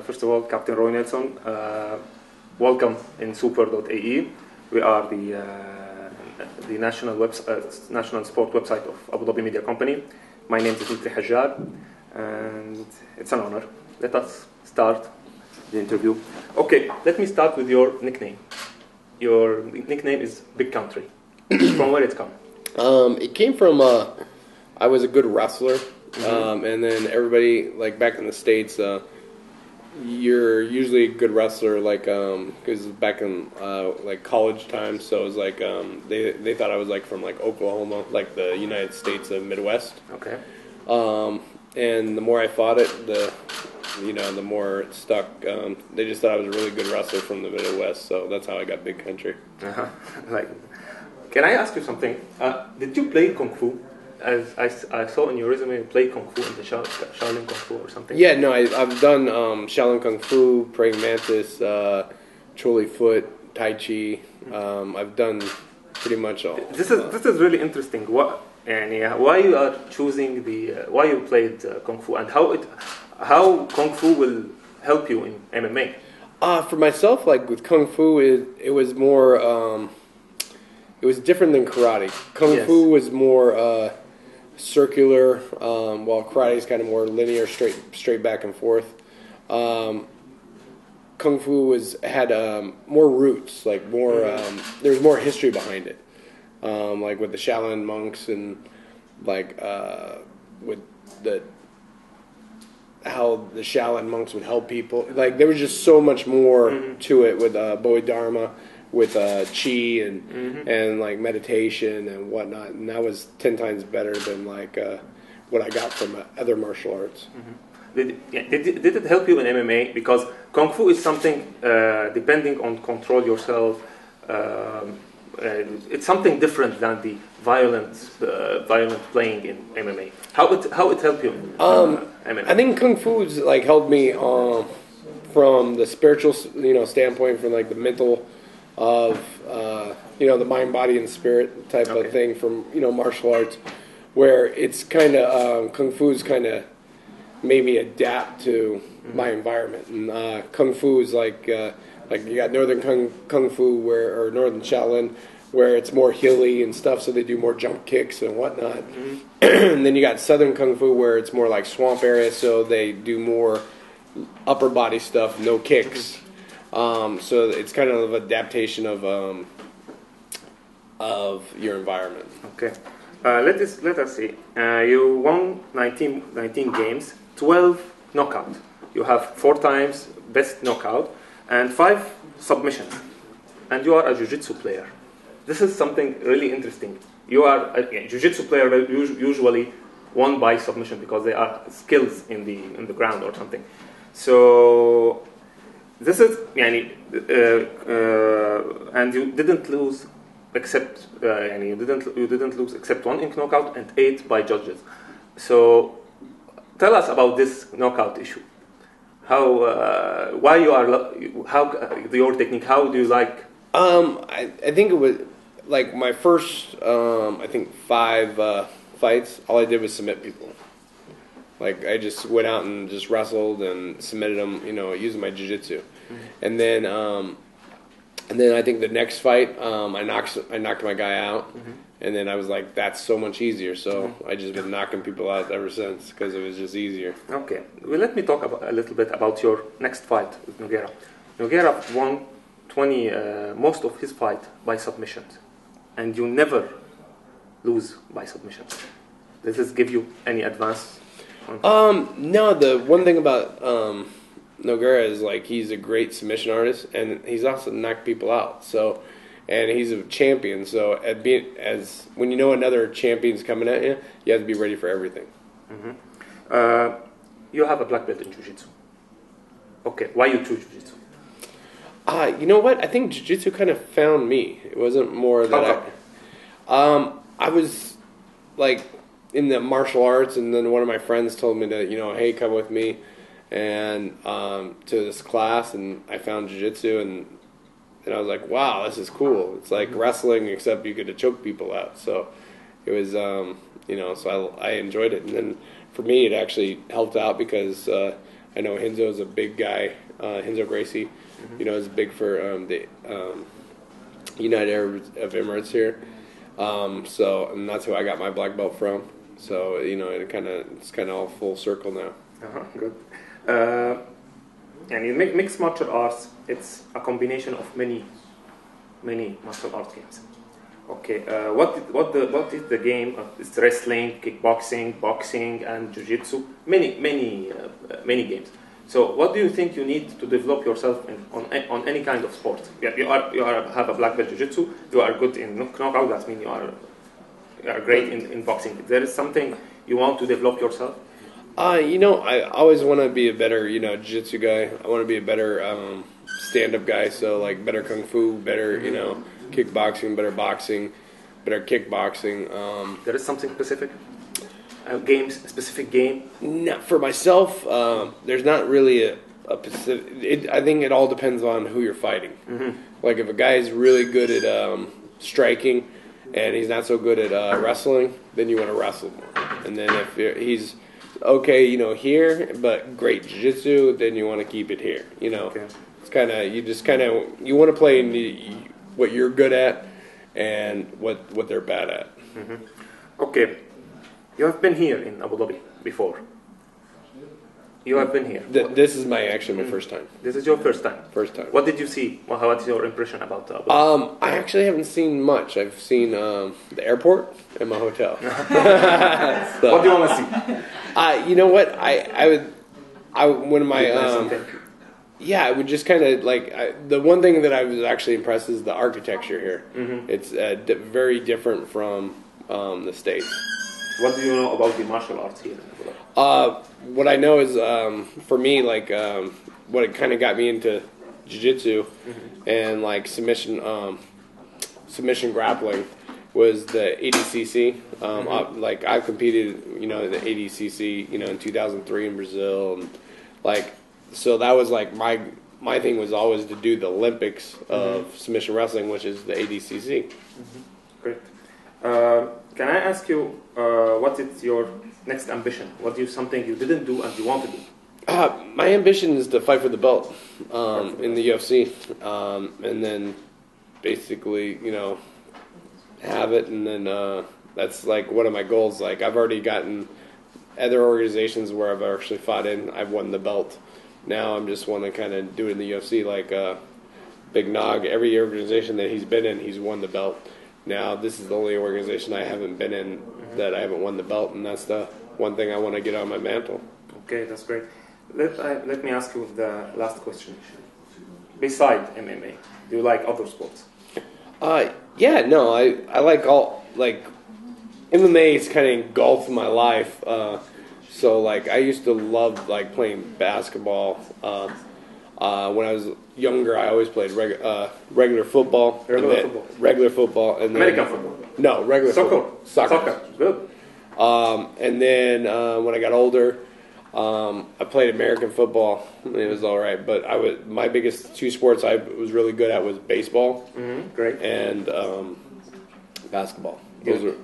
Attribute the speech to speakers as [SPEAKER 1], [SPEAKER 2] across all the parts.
[SPEAKER 1] First of all, Captain Roy Nilsson, welcome in super.ae. We are the national sport website of Abu Dhabi Media Company. My name is Hajjar, and it's an honor. Let us start the interview. Okay, let me start with your nickname. Your nickname is Big Country. From where it come?
[SPEAKER 2] It came from I was a good wrestler, and then everybody, like back in the States, you're usually a good wrestler, like because back in like college time, so it was like they thought I was like from like Oklahoma, like the United States of Midwest.
[SPEAKER 1] Okay.
[SPEAKER 2] And the more I fought it, the more it stuck. They just thought I was a really good wrestler from the Midwest, so that's how I got Big Country.
[SPEAKER 1] Like, can I ask you something? Did you play Kung Fu? As I saw in your resume, you played Kung Fu in the Shaolin Kung Fu or something.
[SPEAKER 2] Yeah, no, I've done Shaolin Kung Fu, Praying Mantis, Trolley Foot, Tai Chi. I've done pretty much all.
[SPEAKER 1] This is really interesting. Why you are choosing why you played Kung Fu, and how Kung Fu will help you in MMA?
[SPEAKER 2] For myself, like with Kung Fu, it was more. It was different than karate. Kung Fu was more circular, while karate is kind of more linear, straight back and forth. Kung Fu had more roots, like more. There was more history behind it, like with the Shaolin monks and like with how the Shaolin monks would help people. Like there was just so much more to it with Bodhidharma, with chi and like meditation and whatnot, and that was 10 times better than like what I got from other martial arts.
[SPEAKER 1] Did it help you in MMA? Because Kung Fu is something depending on control yourself. It's something different than the violent playing in MMA. How it helped you in MMA?
[SPEAKER 2] I think Kung Fu's like helped me from the spiritual standpoint, from like the mental of the mind, body, and spirit type of thing from martial arts, where it's kind of Kung Fu's kind of made me adapt to my environment. And Kung Fu is like you got Northern Kung Fu or Northern Shaolin, where it's more hilly and stuff, so they do more jump kicks and whatnot. And then you got Southern Kung Fu, where it's more like swamp area, so they do more upper body stuff, no kicks. So it's kind of an adaptation of your environment.
[SPEAKER 1] Okay. Let us see. You won 19 games, 12 knockout. You have 4 times best knockout and 5 submissions. And you are a jiu-jitsu player. This is something really interesting. You are a jiu-jitsu player usually won by submission because they are skills in the ground or something. So this is and you didn't lose except you didn't lose except 1 in knockout and 8 by judges. So tell us about this knockout issue. Your technique? How do you like?
[SPEAKER 2] I think it was like my first 5 fights. All I did was submit people. Like I just went out and just wrestled and submitted them, using my jiu-jitsu. And then I think the next fight, I knocked my guy out, and then I was like, that's so much easier. So I just been knocking people out ever since because it was just easier.
[SPEAKER 1] Okay, well, let me talk a little bit about your next fight with Noughiera. Noughiera won most of his fight by submissions, and you never lose by submissions. Does this give you any advance?
[SPEAKER 2] No, the one thing about Noughiera is like he's a great submission artist, and he's also knocked people out. So, and he's a champion. So, when you know another champion's coming at you, you have to be ready for everything.
[SPEAKER 1] You have a black belt in jiu-jitsu. Okay, why you choose jiu-jitsu?
[SPEAKER 2] You know what? I think jiu-jitsu kind of found me. It wasn't more that I was like in the martial arts, and then one of my friends told me to, hey, come with me and to this class, and I found jiu-jitsu, and I was like, wow, this is cool. It's like wrestling, except you get to choke people out. So it was, so I enjoyed it. And then for me, it actually helped out because I know Henzo's a big guy. Henzo Gracie, you know, is big for the United Arab Emirates here. So, and that's who I got my black belt from. So, you know, it's kind of all full circle now.
[SPEAKER 1] Good. And in mixed martial arts, it's a combination of many martial arts games. Okay, what is the game? It's wrestling, kickboxing, boxing, and jiu-jitsu. Many games. So, what do you think you need to develop yourself on any kind of sport? You have a black belt jiu-jitsu. You are good in knockout. That means you are great in boxing. If there is something you want to develop yourself?
[SPEAKER 2] You know, I always want to be a better, you know, jiu-jitsu guy. I want to be a better stand-up guy. So, like, better kung fu, better, you know, kickboxing, better boxing, better kickboxing.
[SPEAKER 1] There is something specific? A specific game?
[SPEAKER 2] Not for myself, there's not really a specific. I think it all depends on who you're fighting. Like, if a guy is really good at striking and he's not so good at wrestling, then you want to wrestle more. And then if he's okay, you know, here, but great jiu-jitsu, then you want to keep it here. You know, it's kind of, you want to play in what you're good at and what they're bad at.
[SPEAKER 1] Okay, you have been here in Abu Dhabi before. You have been here.
[SPEAKER 2] This is my first time.
[SPEAKER 1] This is your first time?
[SPEAKER 2] First time.
[SPEAKER 1] What did you see? What's your impression about Abu Dhabi?
[SPEAKER 2] I actually haven't seen much. I've seen the airport and my hotel.
[SPEAKER 1] So, what do you want to see?
[SPEAKER 2] You know what? I would just kind of like the one thing that I was actually impressed is the architecture here. It's very different from the States.
[SPEAKER 1] What do you know about the martial arts here?
[SPEAKER 2] What I know is, for me, like, what it kind of got me into jiu-jitsu and, like, submission grappling was the ADCC. Like, I competed, you know, in the ADCC, you know, in 2003 in Brazil. And, like, so that was, like, my thing was always to do the Olympics of submission wrestling, which is the ADCC.
[SPEAKER 1] Great. Can I ask you, what is your next ambition? What is something you didn't do and you want to do?
[SPEAKER 2] My ambition is to fight for the belt in the UFC, and then basically, you know, have it, and then that's like one of my goals. Like, I've already gotten other organizations where I've actually fought in. I've won the belt. Now I'm just want to kind of do it in the UFC, like Big Nog. Every organization that he's been in, he's won the belt. Now, this is the only organization I haven't been in that I haven't won the belt, and that's the one thing I want to get on my mantle. Okay, that's great. Let me ask you the last question. Besides MMA, do you like other sports? Yeah, no, I like all, like, MMA is kind of engulfed my life. So, like, I used to love, like, playing basketball. When I was younger, I always played regular football. Regular football. And then, American football? No, regular football. Soccer. Good. And then when I got older, I played American football. It was all right. But my biggest two sports I was really good at was baseball. Great. And basketball. Those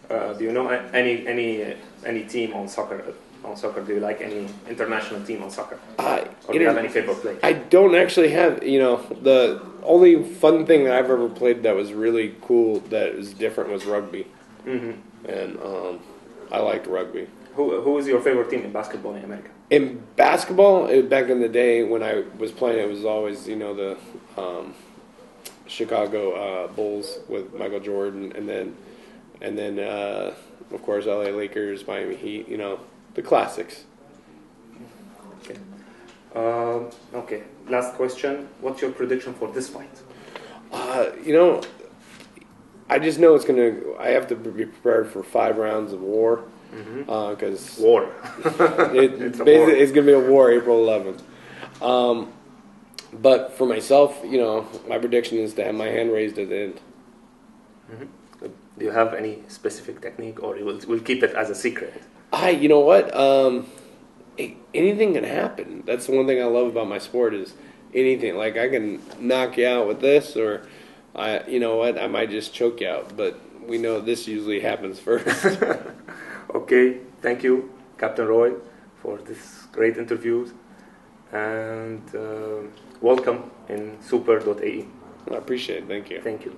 [SPEAKER 2] are. Do you know any team on soccer? Do you like any international team on soccer? Or do you have any favorite players? I don't actually have, you know, the only fun thing that I've ever played that was really cool that was different was rugby. And I liked rugby. Who was your favorite team in basketball in America? In basketball, back in the day when I was playing, it was always, you know, the Chicago Bulls with Michael Jordan, and then of course LA Lakers, Miami Heat, you know, the classics. Okay. Okay. Last question. What's your prediction for this fight? You know, I just know I have to be prepared for 5 rounds of war. Because war. It's going to be a war April 11th. But for myself, you know, my prediction is to have my hand raised at the end. Do you have any specific technique, or we'll keep it as a secret? You know what? Anything can happen. That's the one thing I love about my sport is anything. Like, I can knock you out with this, or you know what? I might just choke you out. But we know this usually happens first. Okay. Thank you, Captain Roy, for this great interview.
[SPEAKER 1] and welcome in super.ae.
[SPEAKER 2] I appreciate it. Thank you.
[SPEAKER 1] Thank you.